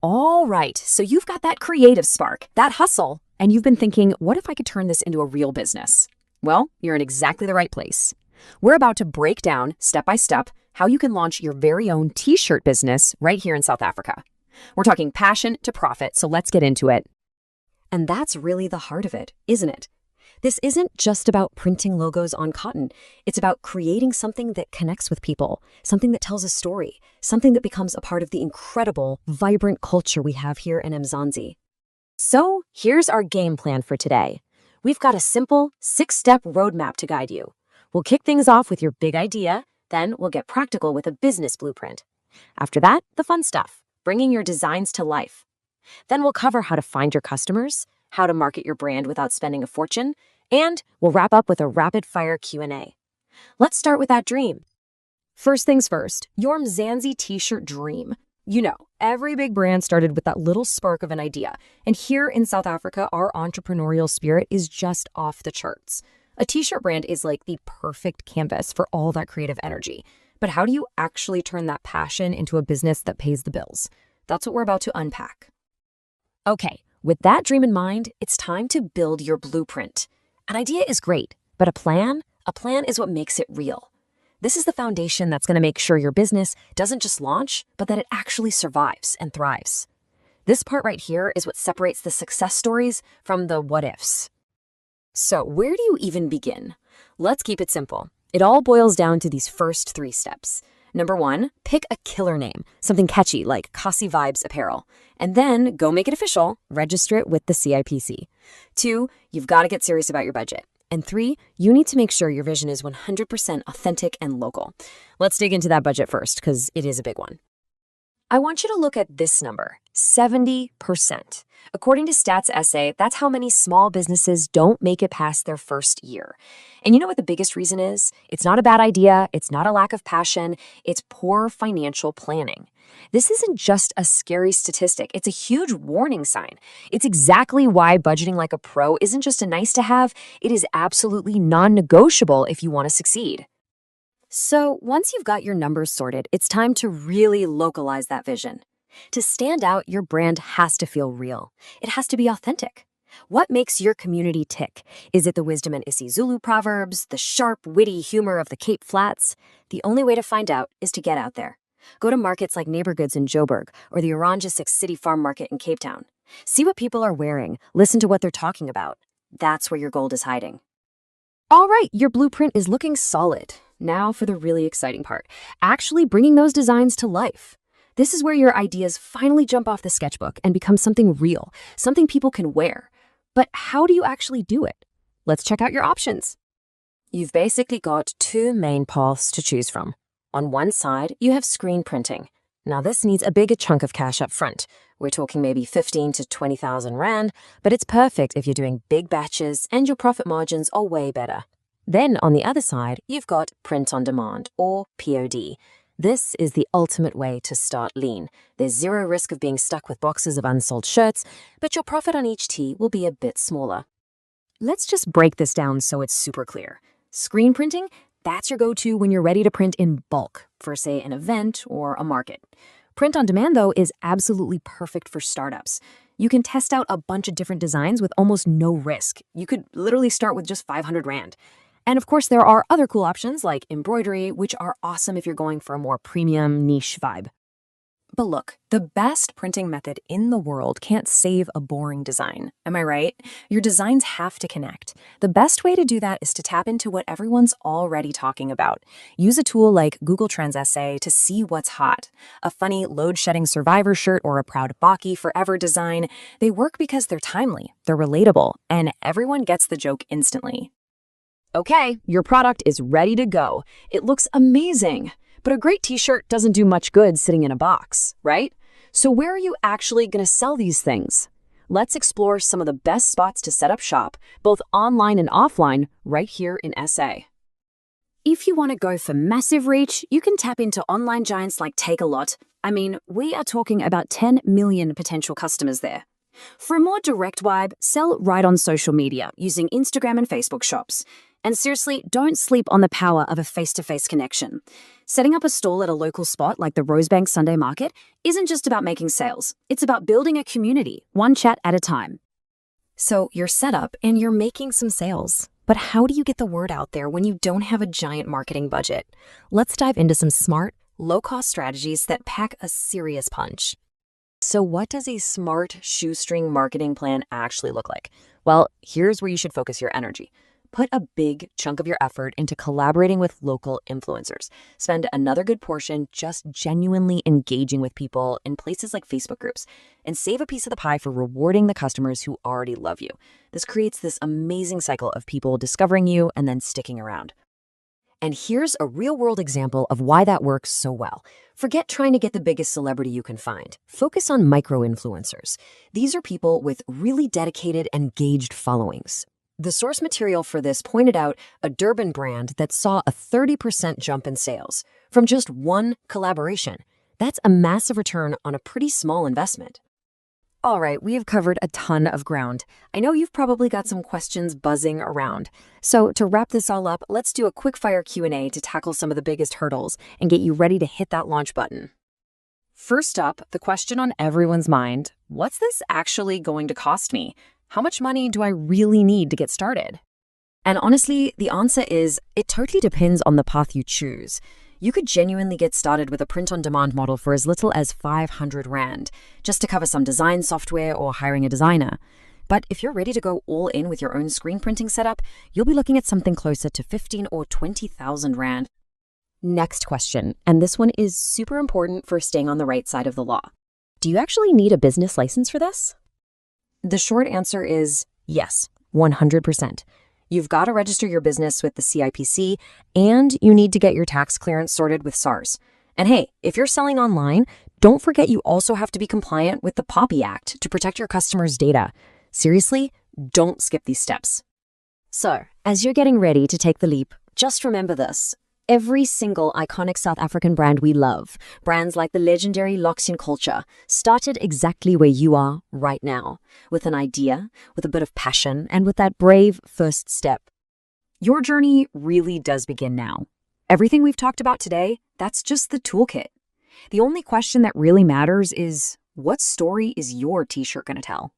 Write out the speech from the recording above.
All right, so you've got that creative spark, that hustle, and you've been thinking, what if I could turn this into a real business? Well, you're in exactly the right place. We're about to break down, step by step, how you can launch your very own t-shirt business right here in South Africa. We're talking passion to profit, so let's get into it. And that's really the heart of it, isn't it? This isn't just about printing logos on cotton. It's about creating something that connects with people, something that tells a story, something that becomes a part of the incredible, vibrant culture we have here in Mzansi. So here's our game plan for today. We've got a simple 6-step roadmap to guide you. We'll kick things off with your big idea, then we'll get practical with a business blueprint. After that, the fun stuff, bringing your designs to life. Then we'll cover how to find your customers, how to market your brand without spending a fortune, and we'll wrap up with a rapid-fire Q&A. Let's start with that dream. First things first, your Mzansi t-shirt dream. You know, every big brand started with that little spark of an idea, and here in South Africa, our entrepreneurial spirit is just off the charts. A t-shirt brand is like the perfect canvas for all that creative energy. But how do you actually turn that passion into a business that pays the bills? That's what we're about to unpack. Okay, with that dream in mind, it's time to build your blueprint. An idea is great, but a plan is what makes it real. This is the foundation that's going to make sure your business doesn't just launch, but that it actually survives and thrives. This part right here is what separates the success stories from the what-ifs. So where do you even begin? Let's keep it simple. It all boils down to these first 3 steps. Number 1, pick a killer name, something catchy like Kasi Vibes Apparel, and then go make it official, register it with the CIPC. 2, you've got to get serious about your budget. And 3, you need to make sure your vision is 100% authentic and local. Let's dig into that budget first, because it is a big one. I want you to look at this number, 70%. According to Stats SA, that's how many small businesses don't make it past their first year. And you know what the biggest reason is? It's not a bad idea, it's not a lack of passion, it's poor financial planning. This isn't just a scary statistic, it's a huge warning sign. It's exactly why budgeting like a pro isn't just a nice to have, it is absolutely non-negotiable if you want to succeed. So once you've got your numbers sorted, it's time to really localize that vision. To stand out, your brand has to feel real. It has to be authentic. What makes your community tick? Is it the wisdom in isiZulu proverbs, the sharp, witty humor of the Cape Flats? The only way to find out is to get out there. Go to markets like Neighborgoods in Joburg or the Oranje 6 City Farm Market in Cape Town. See what people are wearing, listen to what they're talking about. That's where your gold is hiding. All right, your blueprint is looking solid. Now for the really exciting part, actually bringing those designs to life. This is where your ideas finally jump off the sketchbook and become something real, something people can wear. But how do you actually do it? Let's check out your options. You've basically got 2 main paths to choose from. On one side, you have screen printing. Now this needs a bigger chunk of cash up front. We're talking maybe 15 to 20,000 Rand, but it's perfect if you're doing big batches and your profit margins are way better. Then on the other side, you've got print on demand, or POD. This is the ultimate way to start lean. There's zero risk of being stuck with boxes of unsold shirts, but your profit on each tee will be a bit smaller. Let's just break this down so it's super clear. Screen printing, that's your go-to when you're ready to print in bulk for, say, an event or a market. Print on demand, though, is absolutely perfect for startups. You can test out a bunch of different designs with almost no risk. You could literally start with just 500 Rand. And of course, there are other cool options like embroidery, which are awesome if you're going for a more premium niche vibe. But look, the best printing method in the world can't save a boring design. Am I right? Your designs have to connect. The best way to do that is to tap into what everyone's already talking about. Use a tool like Google Trends Essay to see what's hot. A funny load-shedding survivor shirt or a proud Baki forever design. They work because they're timely, they're relatable, and everyone gets the joke instantly. Okay, your product is ready to go. It looks amazing. But a great t-shirt doesn't do much good sitting in a box, right? So where are you actually going to sell these things? Let's explore some of the best spots to set up shop, both online and offline, right here in SA. If you want to go for massive reach, you can tap into online giants like Takealot. I mean, we are talking about 10 million potential customers there. For a more direct vibe, sell right on social media using Instagram and Facebook shops. And seriously, don't sleep on the power of a face-to-face connection. Setting up a stall at a local spot like the Rosebank Sunday Market isn't just about making sales. It's about building a community, one chat at a time. So you're set up and you're making some sales. But how do you get the word out there when you don't have a giant marketing budget? Let's dive into some smart, low-cost strategies that pack a serious punch. So what does a smart shoestring marketing plan actually look like? Well, here's where you should focus your energy. Put a big chunk of your effort into collaborating with local influencers. Spend another good portion just genuinely engaging with people in places like Facebook groups. And save a piece of the pie for rewarding the customers who already love you. This creates this amazing cycle of people discovering you and then sticking around. And here's a real-world example of why that works so well. Forget trying to get the biggest celebrity you can find. Focus on micro-influencers. These are people with really dedicated, engaged followings. The source material for this pointed out a Durban brand that saw a 30% jump in sales from just one collaboration. That's a massive return on a pretty small investment. All right, we have covered a ton of ground. I know you've probably got some questions buzzing around. So to wrap this all up, let's do a quick-fire Q&A to tackle some of the biggest hurdles and get you ready to hit that launch button. First up, the question on everyone's mind, what's this actually going to cost me? How much money do I really need to get started? And honestly, the answer is, it totally depends on the path you choose. You could genuinely get started with a print-on-demand model for as little as 500 Rand, just to cover some design software or hiring a designer. But if you're ready to go all in with your own screen printing setup, you'll be looking at something closer to 15 or 20,000 Rand. Next question, and this one is super important for staying on the right side of the law. Do you actually need a business license for this? The short answer is yes, 100%. You've got to register your business with the CIPC, and you need to get your tax clearance sorted with SARS. And hey, if you're selling online, don't forget you also have to be compliant with the POPI Act to protect your customers' data. Seriously, don't skip these steps. So, as you're getting ready to take the leap, just remember this. Every single iconic South African brand we love, brands like the legendary Locks in Culture, started exactly where you are right now, with an idea, with a bit of passion, and with that brave first step. Your journey really does begin now. Everything we've talked about today, that's just the toolkit. The only question that really matters is, what story is your t-shirt going to tell?